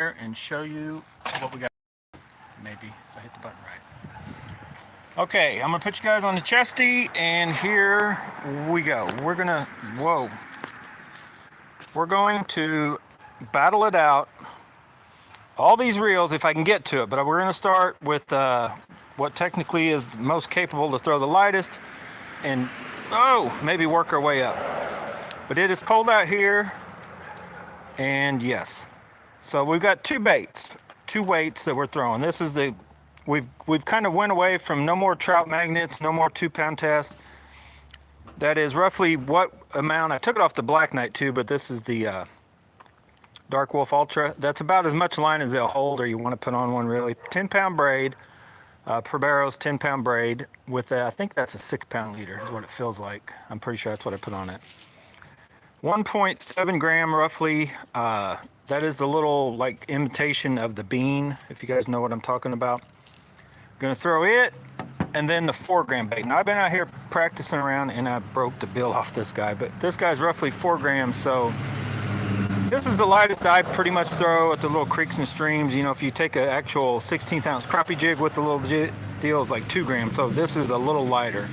and show you what we got. Maybe if I hit the button right. Okay, I'm gonna put you guys on the chesty, and here we go. We're going to battle it out. All these reels, if I can get to it, but we're gonna start with what technically is the most capable to throw the lightest, and maybe work our way up. But it is cold out here, and yes. So we've got two weights that we're throwing. This is we've kind of went away from no more trout magnets, no more 2-pound test. That is roughly what amount. I took it off the Black Knight too, but this is the Dark Wolf Ultra. That's about as much line as they'll hold, or you want to put on one really. 10-pound braid, Probero's 10-pound braid with I think that's a 6-pound leader is what it feels like. I'm pretty sure that's what I put on it. 1.7 gram roughly. That is the little like imitation of the bean, if you guys know what I'm talking about. Gonna throw it, and then the 4-gram bait. Now I've been out here practicing around, and I broke the bill off this guy, but this guy's roughly 4 grams, so this is the lightest I pretty much throw at the little creeks and streams. You know, if you take an actual 16th ounce crappie jig with the little deal, it's like 2 grams, so this is a little lighter.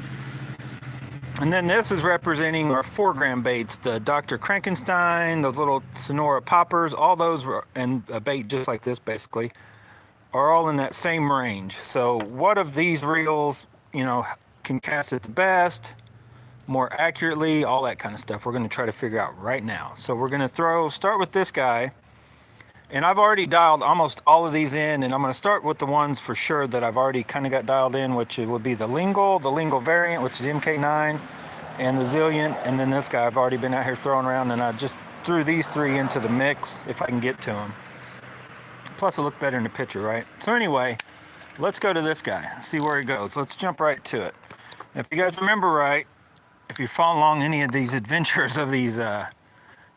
And then this is representing our 4-gram baits, the Dr. Frankenstein, those little Sonora poppers, all those, and a bait just like this basically, are all in that same range. So what of these reels, you know, can cast it the best, more accurately, all that kind of stuff we're going to try to figure out right now. So we're going to start with this guy, and I've already dialed almost all of these in, and I'm going to start with the ones for sure that I've already kind of got dialed in, which would be the LingL variant, which is MK9, and the Zillion, and then this guy I've already been out here throwing around, and I just threw these 3 into the mix if I can get to them. Plus it looked better in the picture, right? So anyway, let's go to this guy, see where he goes. Let's jump right to it. If you guys remember right, if you follow along any of these adventures of these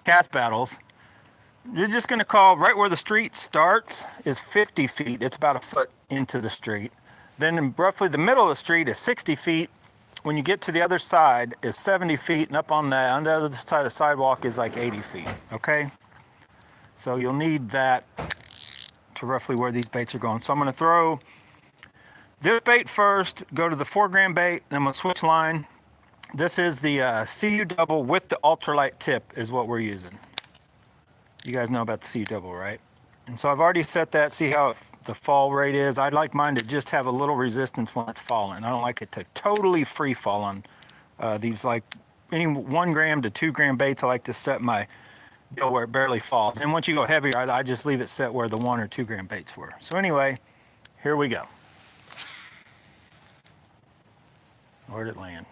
cast battles, you're just going to call right where the street starts is 50 feet. It's about a foot into the street. Then roughly the middle of the street is 60 feet. When you get to the other side is 70 feet, and up on the other side of the sidewalk is like 80 feet, okay? So you'll need that to roughly where these baits are going. So I'm going to throw this bait first, go to the 4-gram bait, then I'm going to switch line. This is the CU double with the ultralight tip is what we're using. You guys know about the CU double, right? And so I've already set that, see how the fall rate is. I'd like mine to just have a little resistance when it's falling. I don't like it to totally free fall on these, like any 1 gram to 2 gram baits. I like to set my deal where it barely falls. And once you go heavier, I just leave it set where the 1 or 2 gram baits were. So anyway, here we go. Where'd it land?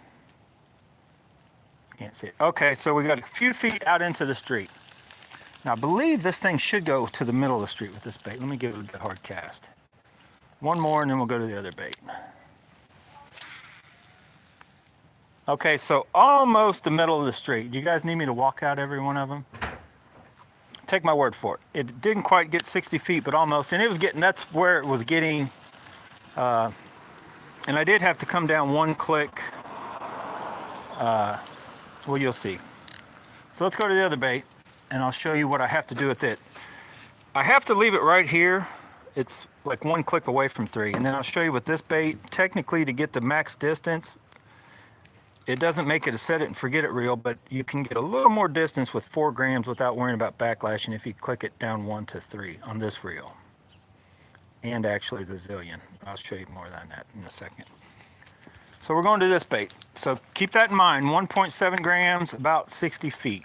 Can't see it. Okay, so we got a few feet out into the street. Now I believe this thing should go to the middle of the street with this bait. Let me give it a good hard cast. One more and then we'll go to the other bait. Okay, so almost the middle of the street. Do you guys need me to walk out every one of them? Take my word for it. It didn't quite get 60 feet, but almost. And it was getting, that's where it was getting. And I did have to come down 1 click. Well, you'll see. So let's go to the other bait, and I'll show you what I have to do with it. I have to leave it right here. It's like 1 click away from 3. And then I'll show you with this bait, technically to get the max distance, it doesn't make it a set it and forget it reel, but you can get a little more distance with 4 grams without worrying about backlashing if you click it down 1 to 3 on this reel. And actually the Zillion. I'll show you more than that in a second. So we're going to this bait. So keep that in mind, 1.7 grams, about 60 feet.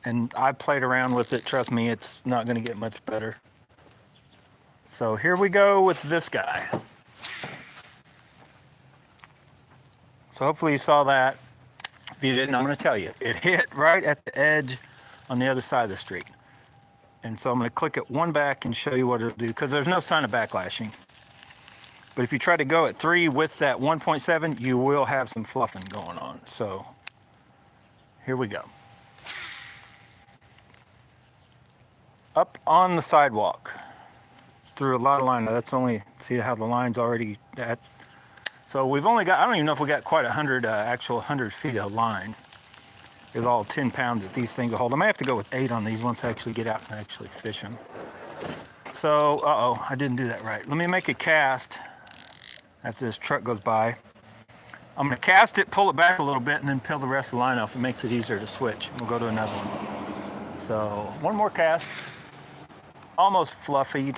And I played around with it, trust me, it's not going to get much better. So here we go with this guy. So hopefully you saw that. If you didn't, I'm going to tell you. It hit right at the edge on the other side of the street. And so I'm going to click it 1 back and show you what it'll do, because there's no sign of backlashing. But if you try to go at 3 with that 1.7, you will have some fluffing going on. So here we go. Up on the sidewalk through a lot of line. Now that's only, see how the line's already at. So we've only got, I don't even know if we got quite 100, actual 100 feet of line. is all 10 pounds that these things will hold. I may have to go with 8 on these once I actually get out and actually fish them. So, uh-oh, I didn't do that right. Let me make a cast after this truck goes by. I'm gonna cast it, pull it back a little bit, and then peel the rest of the line off. It makes it easier to switch. We'll go to another one. So, one more cast. Almost fluffied.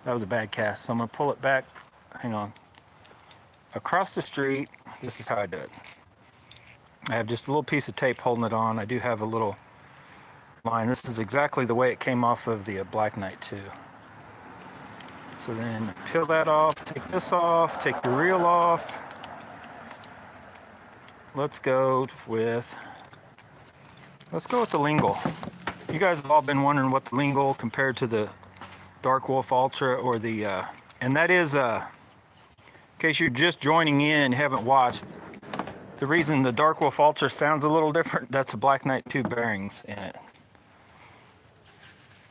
That was a bad cast. So I'm gonna pull it back, hang on, across the street. This is how I do it. I have just a little piece of tape holding it on. I do have a little line. This is exactly the way it came off of the Black Knight 2. So then peel that off, take this off, take the reel off. Let's go with the LingL. You guys have all been wondering what the LingL compared to the Dark Wolf Ultra or the, and that is, in case you're just joining in, haven't watched, the reason the Dark Wolf Ultra sounds a little different, that's a Black Knight 2 bearings in it.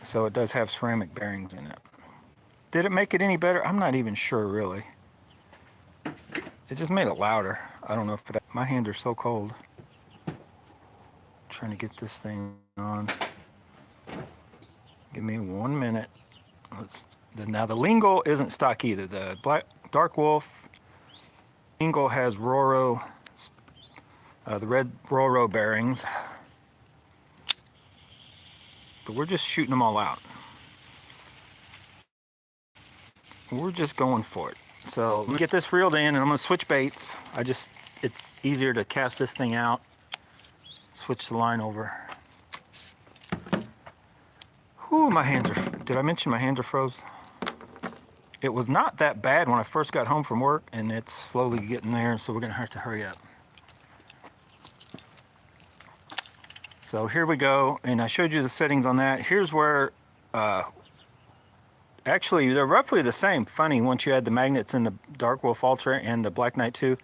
So it does have ceramic bearings in it. Did it make it any better? I'm not even sure, really. It just made it louder. I don't know if it, my hands are so cold. I'm trying to get this thing on. Give me 1 minute. Now the LingL isn't stock either. The Dark Wolf LingL has Roro, the red Roro bearings. But we're just shooting them all out. We're just going for it. So let me get this reeled in and I'm gonna switch baits. It's easier to cast this thing out. Switch the line over. Whew, my hands are, did I mention my hands are froze? It was not that bad when I first got home from work and it's slowly getting there, so we're gonna have to hurry up. So here we go, and I showed you the settings on that. Here's where, actually they're roughly the same. Funny, once you add the magnets in the Dark Wolf Ultra and the Black Knight 2,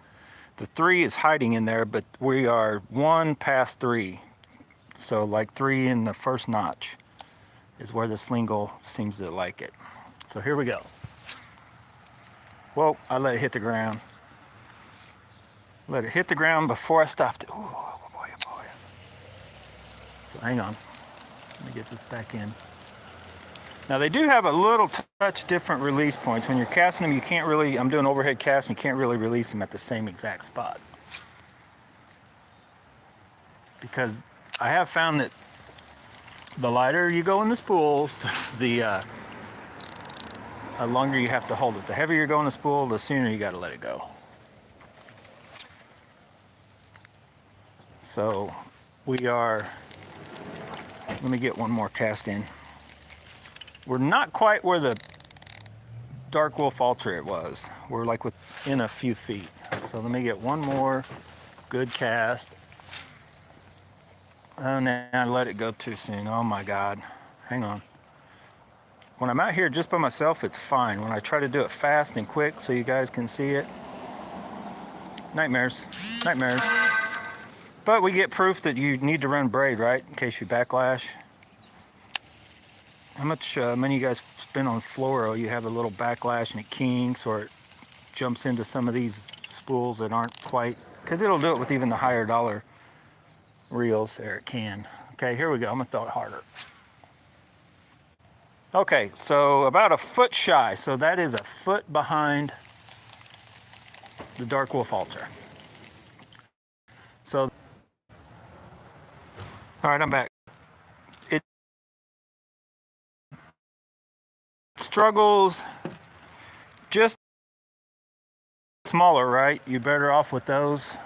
the 3 is hiding in there, but we are 1 past 3. So like 3 in the first notch is where this LingL seems to like it. So here we go. Whoa, I let it hit the ground. Let it hit the ground before I stopped it. Ooh, oh boy, oh boy. So hang on, let me get this back in. Now they do have a little touch different release points. When you're casting them, you can't really, I'm doing overhead cast, and you can't really release them at the same exact spot. Because I have found that the lighter you go in the spools, the longer you have to hold it. The heavier you go in the spool, the sooner you got to let it go. So we are, let me get one more cast in. We're not quite where the Dark Wolf Ultra it was. We're like within a few feet. So let me get one more good cast. Oh, now I let it go too soon. Oh my God. Hang on. When I'm out here just by myself, it's fine. When I try to do it fast and quick so you guys can see it, nightmares, nightmares. But we get proof that you need to run braid, right? In case you backlash. How much money you guys spend on fluoro? You have a little backlash and it kinks, or it jumps into some of these spools that aren't quite, because it'll do it with even the higher dollar reels. There it can. Okay, here we go. I'm gonna throw it harder. Okay, so about a foot shy. So that is a foot behind the Dark Wolf Ultra. So, all right, I'm back. It struggles just smaller, right? You're better off with those.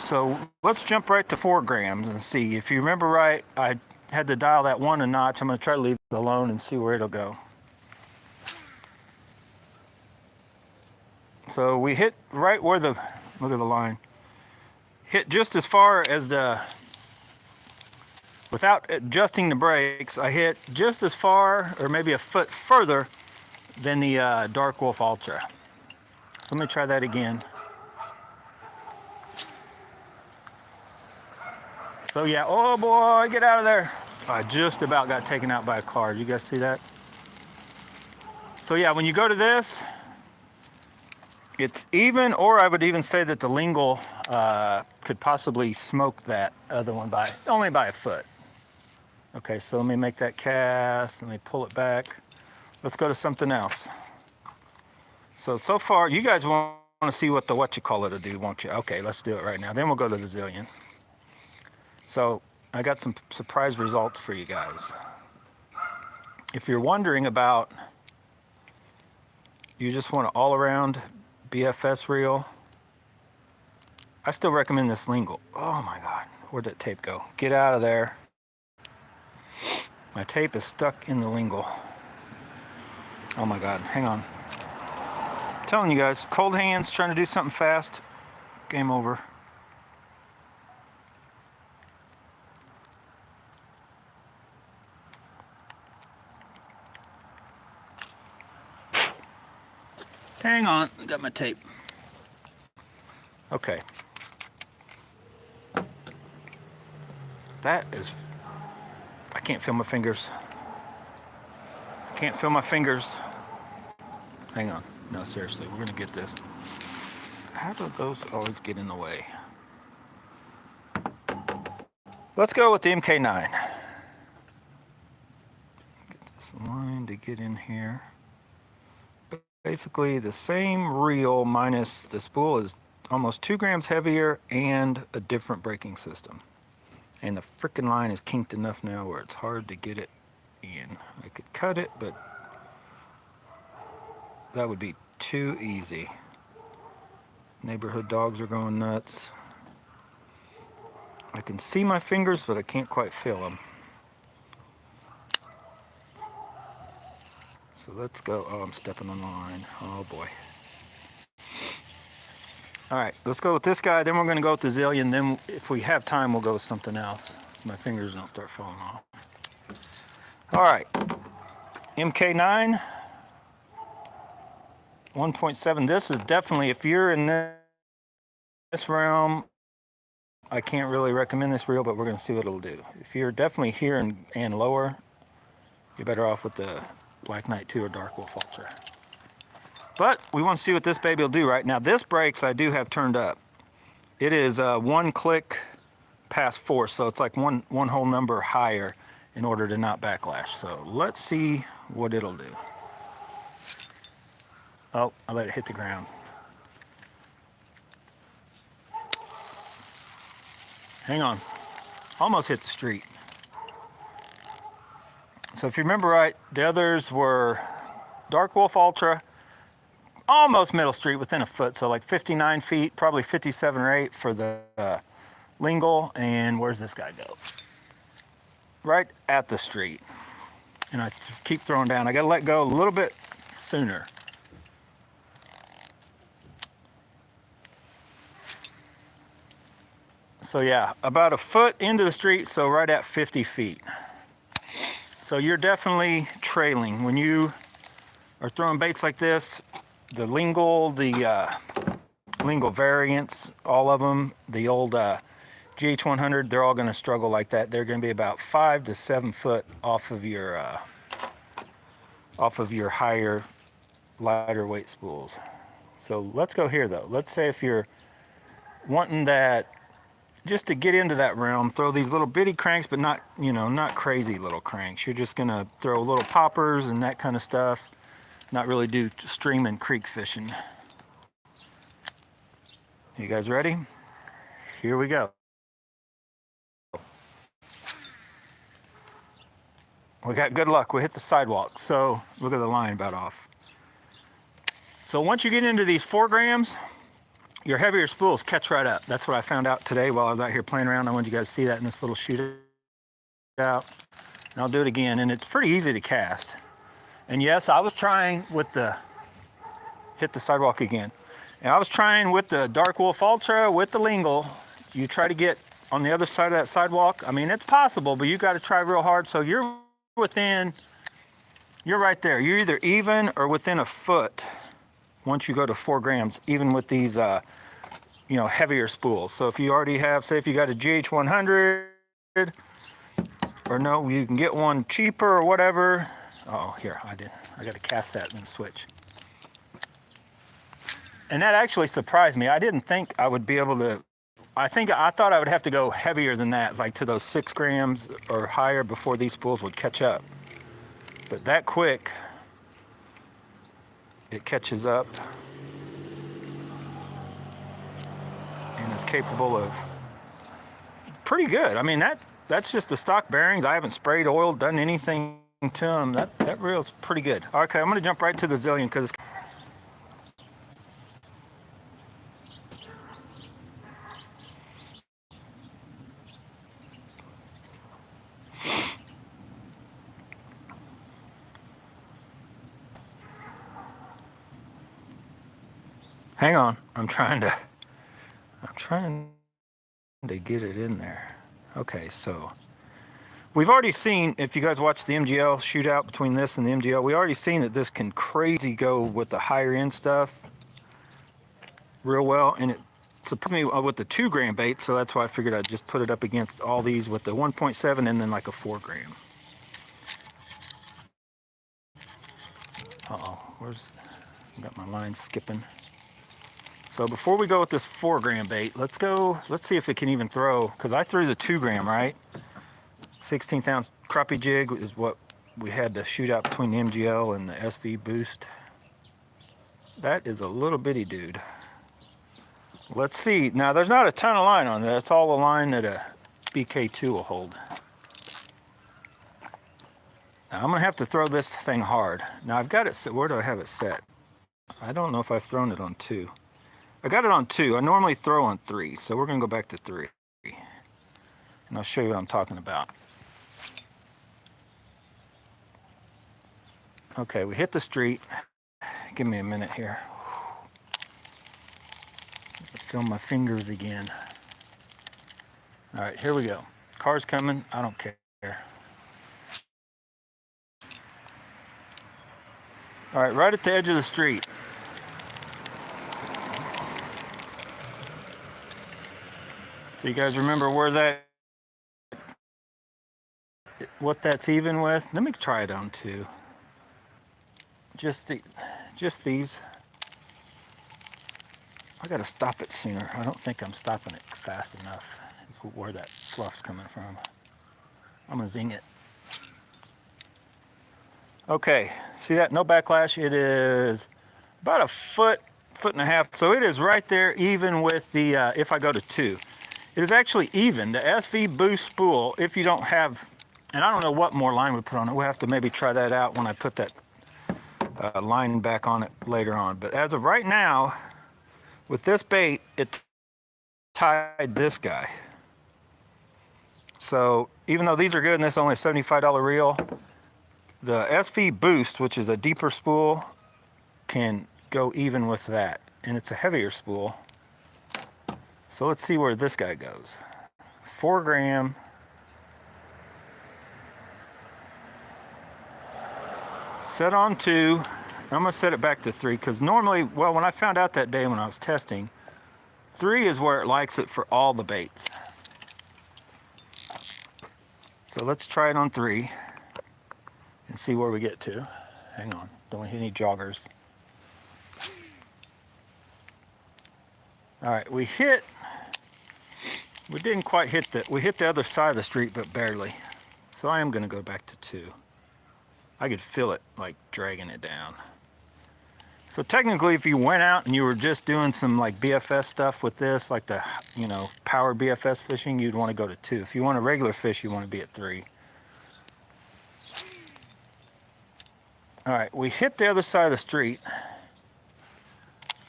So let's jump right to 4 grams and see. If you remember right, I had to dial that 1 a notch. I'm going to try to leave it alone and see where it'll go. So we hit right where the, look at the line, hit just as far as the, without adjusting the brakes, I hit just as far or maybe a foot further than the Dark Wolf Ultra. So let me try that again. So yeah, oh boy, get out of there. I just about got taken out by a car. Did you guys see that? So yeah, when you go to this, It's even, or I would even say that the LingL could possibly smoke that other one by only by a foot. Okay, so let me make that cast. Let me pull it back. Let's go to something else. So far, you guys want to see what the what-you-call-it will do, won't you? Okay, let's do it right now. Then we'll go to the Zillion. So I got some surprise results for you guys. If you're wondering about, you just want an all-around BFS reel, I still recommend this LingL. Oh my God, where'd that tape go? Get out of there. My tape is stuck in the LingL. Oh my God, hang on. I'm telling you guys, cold hands, trying to do something fast, game over. Hang on, got my tape. Okay. That is, I can't feel my fingers. I can't feel my fingers. Hang on. No, seriously, we're gonna get this. How do those always get in the way? Let's go with the MK9. Get this line to get in here. Basically the same reel minus the spool is almost 2 grams heavier and a different braking system. And the frickin' line is kinked enough now where it's hard to get it in. I could cut it, but that would be too easy. Neighborhood dogs are going nuts. I can see my fingers, but I can't quite feel them. So let's go. Oh, I'm stepping on the line. Oh boy. All right, let's go with this guy. Then we're going to go with the Zillion. Then if we have time, we'll go with something else. My fingers don't start falling off. All right, MK9, 1.7. This is definitely, if you're in this realm, I can't really recommend this reel, but we're going to see what it'll do. If you're definitely here and lower, you're better off with the Black Knight 2 or Dark Wolf Ultra. But we want to see what this baby will do right now. This brakes I do have turned up. It is 1 click past 4, so it's like one whole number higher in order to not backlash. So let's see what it'll do. Oh, I let it hit the ground. Hang on, almost hit the street. So if you remember right, the others were Dark Wolf Ultra, almost middle street, within a foot, so like 59 feet, probably 57 or 8 for the LingL. And where's this guy go? Right at the street. And I keep throwing down. I gotta let go a little bit sooner. So yeah, about a foot into the street, so right at 50 feet. So you're definitely trailing. When you are throwing baits like this, the LingL, the LingL variants, all of them, the old GH100, they're all going to struggle like that. They're going to be about 5 to 7 foot off of your higher, lighter weight spools. So let's go here though. Let's say if you're wanting that, just to get into that realm, throw these little bitty cranks, but not, you know, not crazy little cranks. You're just going to throw little poppers and that kind of stuff. Not really do stream and creek fishing. You guys ready? Here we go. We got good luck. We hit the sidewalk. So look at the line about off. So once you get into these 4 grams, your heavier spools catch right up. That's what I found out today while I was out here playing around. I wanted you guys to see that in this little shootout. And I'll do it again. And it's pretty easy to cast. And yes, I was trying with the, hit the sidewalk again. And I was trying with the Dark Wolf Ultra, with the LingL. You try to get on the other side of that sidewalk. I mean, it's possible, but you got to try real hard. So you're within, you're right there. You're either even or within a foot once you go to 4 grams, even with these, you know, heavier spools. So if you already have, say if you got a GH100, or no, you can get one cheaper or whatever. Oh, here, I got to cast that and then switch. And that actually surprised me. I didn't think I would be able to, I thought I would have to go heavier than that, like to those 6 grams or higher before these spools would catch up. But that quick, it catches up and is capable of pretty good. I mean, that's just the stock bearings. I haven't sprayed oil, done anything to them. That reel's pretty good. Okay, I'm gonna jump right to the Zillion because it's hang on. I'm trying to get it in there. Okay, so we've already seen, if you guys watch the MGL shootout between this and the MGL, we already seen that this can crazy go with the higher end stuff real well, and it surprised me with the 2 gram bait, so that's why I figured I'd just put it up against all these with the 1.7 and then like a 4 gram. Where's, got my line skipping. So before we go with this 4 gram bait, let's see if it can even throw, because I threw the 2 gram, right? 16th ounce crappie jig is what we had to shoot out between the MGL and the SV Boost. That is a little bitty dude. Let's see. Now there's not a ton of line on there. That's all the line that a BK2 will hold. Now I'm gonna have to throw this thing hard. Now I've got it set. Where do I have it set? I don't know if I've thrown it on 2. I got it on 2. I normally throw on 3, so we're gonna go back to 3. And I'll show you what I'm talking about. Okay, we hit the street. Give me a minute here. Feel my fingers again. All right, here we go. Car's coming. I don't care. All right, right at the edge of the street. So you guys remember where what that's even with? Let me try it on 2. Just these. I gotta stop it sooner. I don't think I'm stopping it fast enough. Is where that fluff's coming from. I'm gonna zing it. Okay, see that? No backlash. It is about a foot and a half. So it is right there, even with the, if I go to 2. It is actually even. The SV Boost spool, if you don't have, and I don't know what more line we put on it. We'll have to maybe try that out when I put that line back on it later on. But as of right now, with this bait, it tied this guy. So even though these are good and this is only a $75 reel, the SV Boost, which is a deeper spool, can go even with that. And it's a heavier spool. So let's see where this guy goes. 4 gram. Set on 2. I'm gonna set it back to 3 because normally, well, when I found out that day when I was testing, 3 is where it likes it for all the baits. So let's try it on 3 and see where we get to. Hang on, don't hit any joggers. All right, we didn't quite hit we hit the other side of the street, but barely. So I am gonna go back to 2. I could feel it like dragging it down. So technically, if you went out and you were just doing some like BFS stuff with this, like the, you know, power BFS fishing, you'd want to go to 2. If you want a regular fish, you want to be at 3. All right, we hit the other side of the street,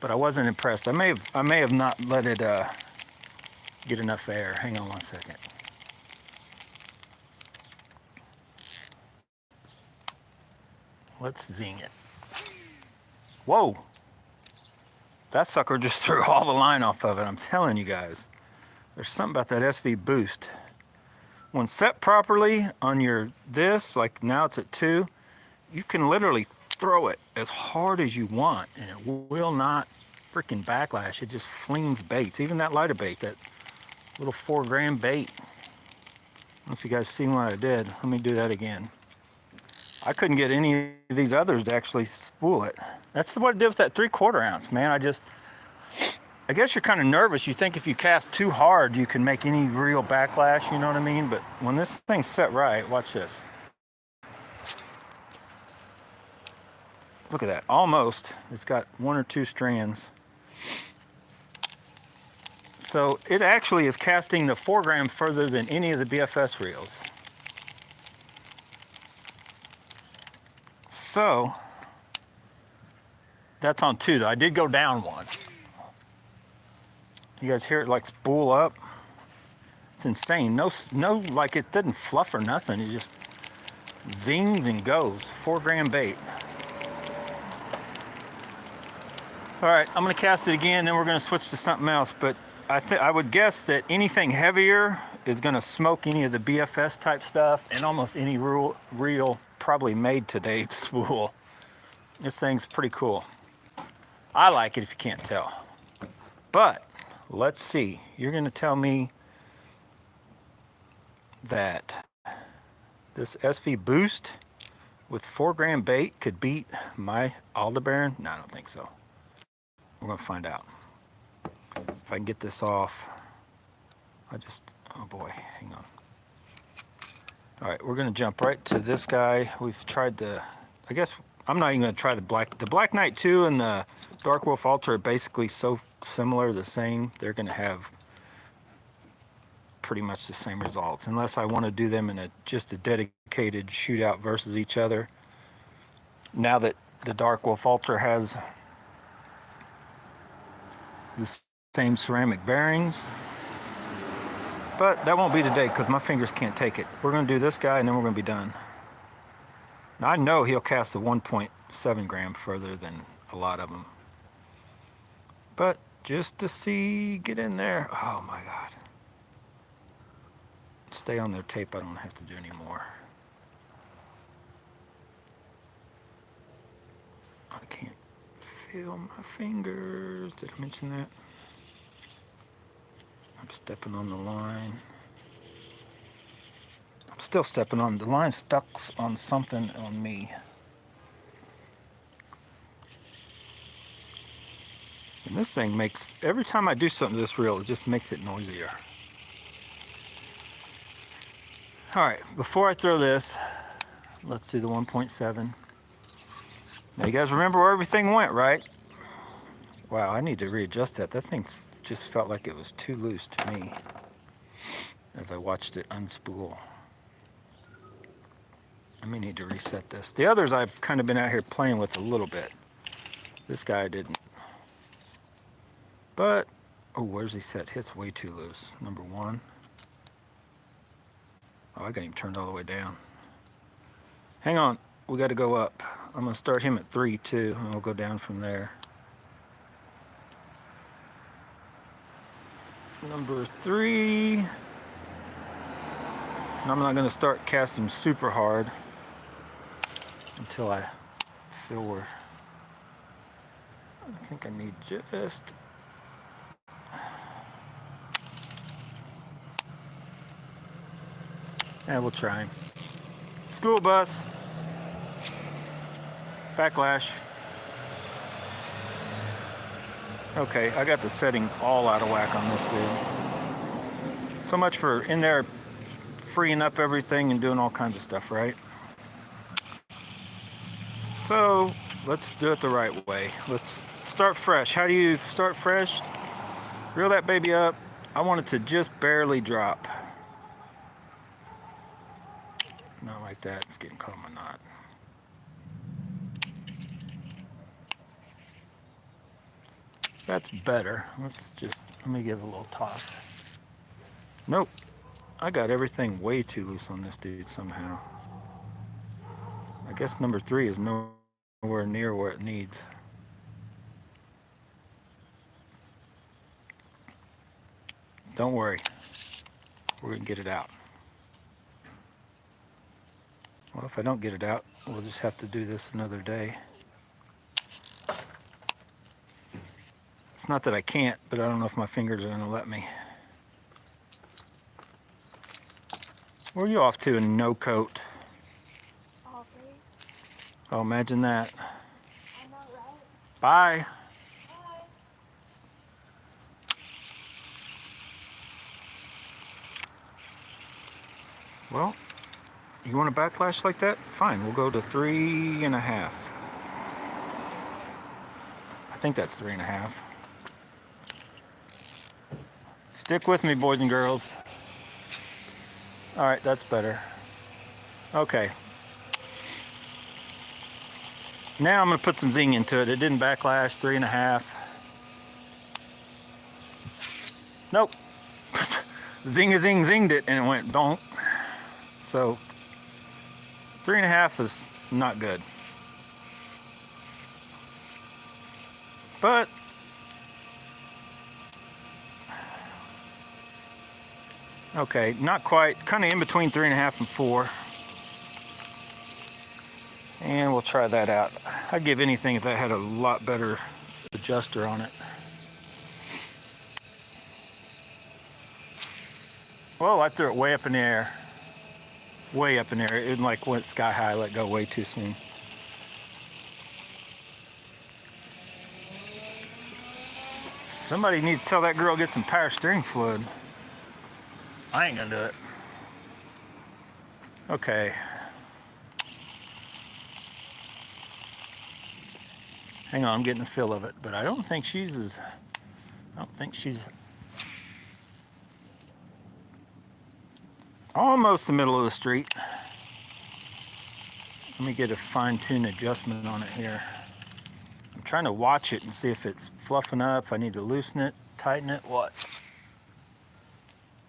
but I wasn't impressed. I may have not let it get enough air. Hang on one second. Let's zing it. Whoa! That sucker just threw all the line off of it. I'm telling you guys. There's something about that SV Boost. When set properly on your this, like now it's at 2, you can literally throw it as hard as you want and it will not freaking backlash. It just flings baits. Even that lighter bait, that little 4 gram bait. I don't know if you guys seen what I did. Let me do that again. I couldn't get any of these others to actually spool it. That's what I did with that 3/4 ounce, man. I guess you're kind of nervous. You think if you cast too hard, you can make any real backlash, you know what I mean? But when this thing's set right, watch this. Look at that, almost. It's got 1 or 2 strands. So it actually is casting the 4 gram further than any of the BFS reels. So that's on 2 though. I did go down 1. You guys hear it like spool up? It's insane. No, like it doesn't fluff or nothing. It just zings and goes. 4 gram bait. All right, I'm gonna cast it again, then we're gonna switch to something else. But I would guess that anything heavier is gonna smoke any of the BFS type stuff and almost any reel probably made today spool. This thing's pretty cool. I like it if you can't tell. But let's see. You're gonna tell me that this SV Boost with 4 gram bait could beat my Aldebaran? No, I don't think so. We're gonna find out. If I can get this off, oh boy, hang on. All right, we're gonna jump right to this guy. We've tried I guess I'm not even gonna try the Black Knight 2 and the Dark Wolf Ultra are basically so similar, the same. They're gonna have pretty much the same results, unless I want to do them in just a dedicated shootout versus each other. Now that the Dark Wolf Ultra has the same ceramic bearings, but that won't be today because my fingers can't take it. We're going to do this guy and then we're going to be done. Now I know he'll cast a 1.7 gram further than a lot of them, but just to see, get in there. Oh my God. Stay on their tape. I don't have to do any more. I can't feel my fingers. Did I mention that? I'm stepping on the line. I'm still stepping on the line, stuck on something on me. And this thing makes, every time I do something to this reel, it just makes it noisier. All right, before I throw this, let's do the 1.7. Now you guys remember where everything went, right? Wow, I need to readjust that. That thing just felt like it was too loose to me as I watched it unspool. I may need to reset this. The others I've kind of been out here playing with a little bit. This guy didn't. But, oh, where's he set? It's way too loose. Number 1. Oh, I got him turned all the way down. Hang on, we got to go up. I'm going to start him at 3 too, and we'll go down from there. Number 3. And I'm not going to start casting super hard until I feel where I think I need just. Yeah, we'll try. School bus. Backlash. Okay, I got the settings all out of whack on this dude. So much for in there freeing up everything and doing all kinds of stuff, right? So let's do it the right way. Let's start fresh. How do you start fresh? Reel that baby up. I want it to just barely drop. Not like that. It's getting caught in my knot. That's better. Let me give it a little toss. Nope. I got everything way too loose on this dude somehow. I guess number 3 is nowhere near where it needs. Don't worry. We're going to get it out. Well, if I don't get it out, we'll just have to do this another day. It's not that I can't, but I don't know if my fingers are going to let me. Where are you off to in no coat? Always. Oh, imagine that. I know, right? Bye. Bye. Well, you want a backlash like that? Fine, we'll go to 3.5. I think that's 3.5. Stick with me, boys and girls. All right, that's better. Okay. Now I'm going to put some zing into it. It didn't backlash, 3.5. Nope. Zinged it, and it went donk. So 3.5 is not good. But okay, not quite. Kind of in between 3.5 and 4. And we'll try that out. I'd give anything if that had a lot better adjuster on it. Whoa, I threw it way up in the air. Way up in the air. It like went sky high, let go way too soon. Somebody needs to tell that girl get some power steering fluid. I ain't gonna do it. Okay. Hang on, I'm getting a feel of it, but I don't think she's almost the middle of the street. Let me get a fine-tuned adjustment on it here. I'm trying to watch it and see if it's fluffing up, if I need to loosen it, tighten it, what?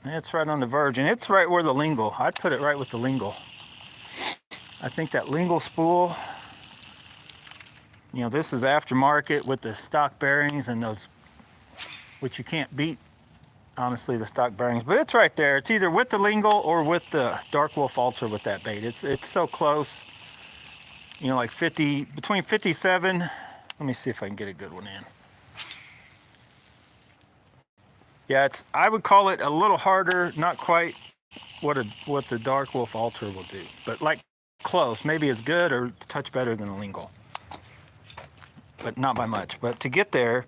It's right on the verge, and it's right where the LingL. I'd put it right with the LingL. I think that LingL spool, you know, this is aftermarket with the stock bearings and those, which you can't beat, honestly, the stock bearings, but it's right there. It's either with the LingL or with the Dark Wolf Ultra with that bait. It's so close, you know, like 50, between 57. Let me see if I can get a good one in. Yeah, I would call it a little harder, not quite what the Dark Wolf Ultra will do, but like close, maybe as good or a touch better than the LingL, but not by much. But to get there,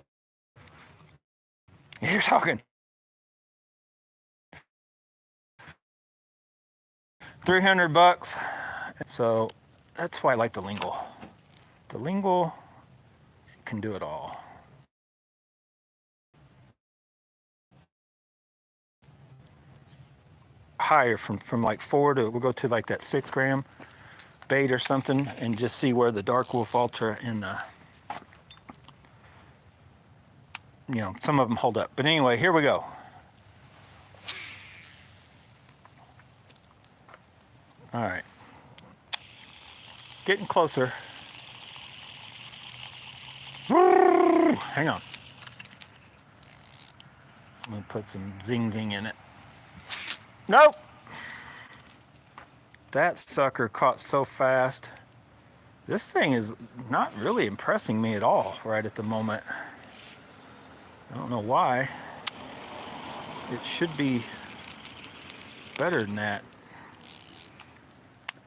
you're talking $300. So that's why I like the LingL. The LingL can do it all. Higher from like 4 to, we'll go to like that 6 gram bait or something and just see where the Dark Wolf Ultra and the, you know, some of them hold up. But anyway, here we go. All right. Getting closer. Hang on. I'm gonna put some zing in it. Nope. That sucker caught so fast. This thing is not really impressing me at all right at the moment. I don't know why. It should be better than that.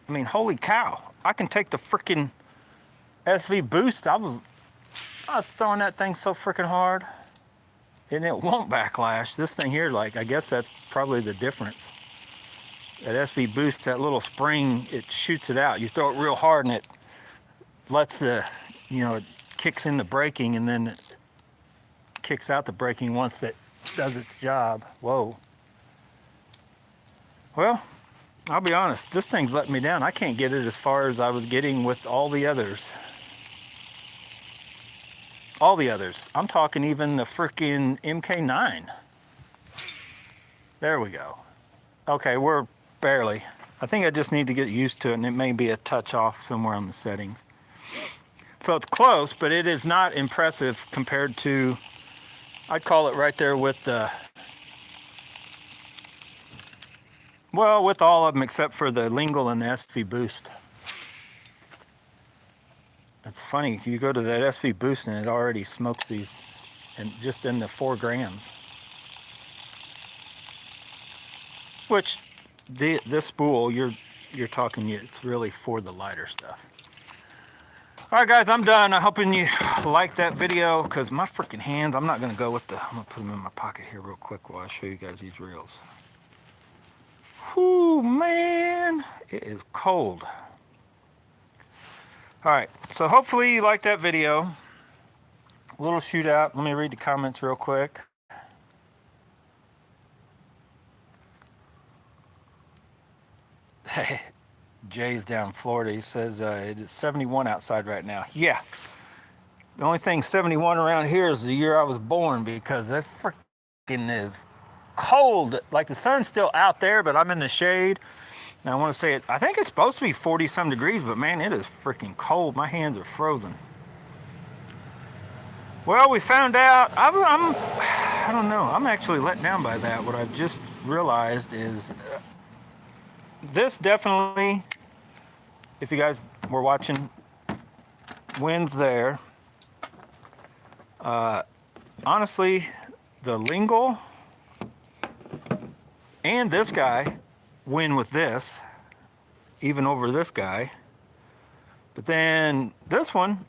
I mean, holy cow. I can take the freaking SV boost. I was throwing that thing so freaking hard. And it won't backlash. This thing here, like, I guess that's probably the difference. That SV boost, that little spring, it shoots it out. You throw it real hard and it lets the, you know, it kicks in the braking and then it kicks out the braking once it does its job. Whoa. Well, I'll be honest, this thing's letting me down. I can't get it as far as I was getting with all the others. All the others. I'm talking even the freaking MK9. There we go. Okay, we're barely. I think I just need to get used to it, and it may be a touch off somewhere on the settings. So it's close, but it is not impressive compared to, I'd call it right there with the, well, with all of them except for the LingL and the SV Boost. It's funny, you go to that SV Boost and it already smokes these, and just in the 4 grams. Which, this spool, you're talking, it's really for the lighter stuff. All right, guys, I'm done. I'm hoping you like that video, because my freaking hands, I'm not going to go with the, I'm going to put them in my pocket here real quick while I show you guys these reels. Whoo, man, it is cold. All right, so hopefully you liked that video. A little shootout. Let me read the comments real quick. Jay's down in Florida. He says it is 71 outside right now. Yeah. The only thing 71 around here is the year I was born, because that freaking is cold. Like, the sun's still out there, but I'm in the shade. And I want to say it, I think it's supposed to be 40 some degrees, but man, it is freaking cold. My hands are frozen. Well, we found out, I don't know, I'm actually let down by that. What I've just realized is this definitely, if you guys were watching, wins there. Honestly, the LingL and this guy win with this, even over this guy. But then this one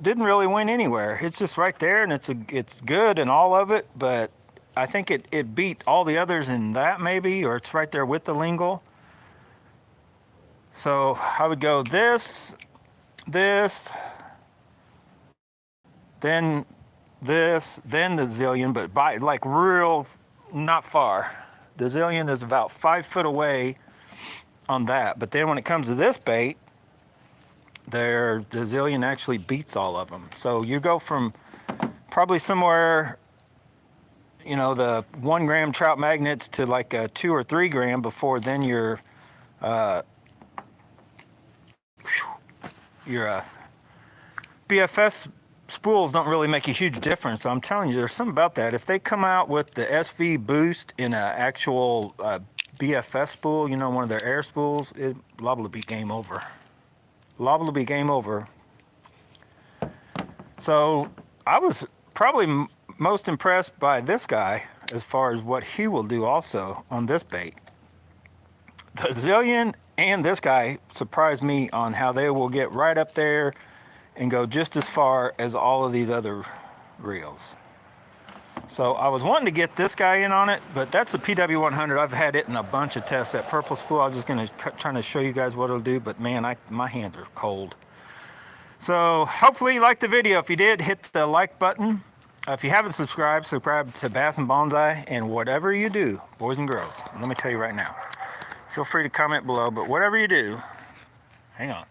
didn't really win anywhere. It's just right there, and it's good and all of it, but I think it beat all the others in that, maybe, or it's right there with the LingL. So I would go this, then this, then the Zillion, but by like real not far. The Zillion is about 5 foot away on that, but then when it comes to this bait, the Zillion actually beats all of them. So you go from probably somewhere, you know, the 1 gram trout magnets to like a 2 or 3 gram before then your BFS spools don't really make a huge difference. So I'm telling you, there's something about that. If they come out with the SV boost in an actual BFS spool, you know, one of their air spools, it liable to be game over. Liable to be game over. So I was probably most impressed by this guy as far as what he will do also on this bait. The Zillion and this guy surprised me on how they will get right up there and go just as far as all of these other reels. So I was wanting to get this guy in on it, but that's the PW100. I've had it in a bunch of tests. That purple spool, I'm just trying to show you guys what it'll do, but man, my hands are cold. So hopefully you liked the video. If you did, hit the like button. If you haven't subscribed, subscribe to Bass and Bonsai, and whatever you do, boys and girls, let me tell you right now, feel free to comment below, but whatever you do, hang on.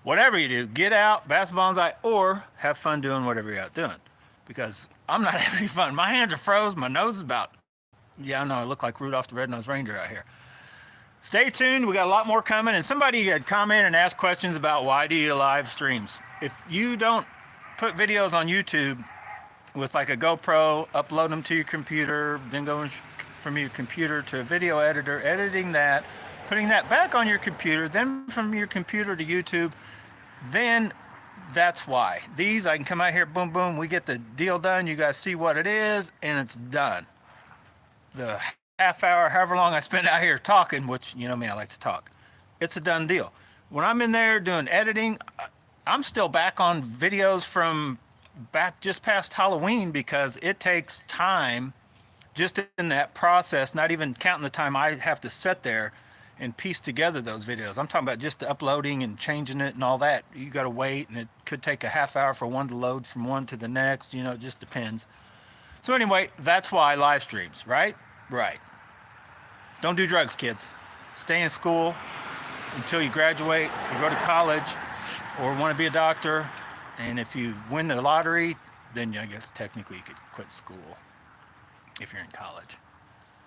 Whatever you do, get out, bass bonsai, or have fun doing whatever you're out doing. Because I'm not having any fun. My hands are froze. My nose is about, yeah, I know, I look like Rudolph the Red-Nosed Reindeer out here. Stay tuned. We got a lot more coming. And somebody had commented and asked questions about why do you live streams. If you don't put videos on YouTube with like a GoPro, upload them to your computer, then going from your computer to a video editor, editing that, putting that back on your computer, then from your computer to YouTube, then that's why. These, I can come out here, boom, boom, we get the deal done, you guys see what it is, and it's done. The half hour, however long I spend out here talking, which, you know me, I like to talk, it's a done deal. When I'm in there doing editing, I'm still back on videos from back just past Halloween, because it takes time just in that process, not even counting the time I have to sit there and piece together those videos. I'm talking about just the uploading and changing it and all that. You got to wait, and it could take a half hour for one to load from one to the next. You know, it just depends. So anyway, that's why live streams, right? Right. Don't do drugs, kids. Stay in school until you graduate, you go to college, or want to be a doctor. And if you win the lottery, then I guess technically you could quit school if you're in college.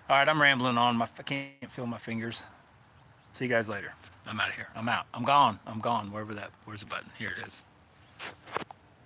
All right, I'm rambling on. I can't feel my fingers. See you guys later. I'm out of here. I'm out. I'm gone. Where's the button? Here it is.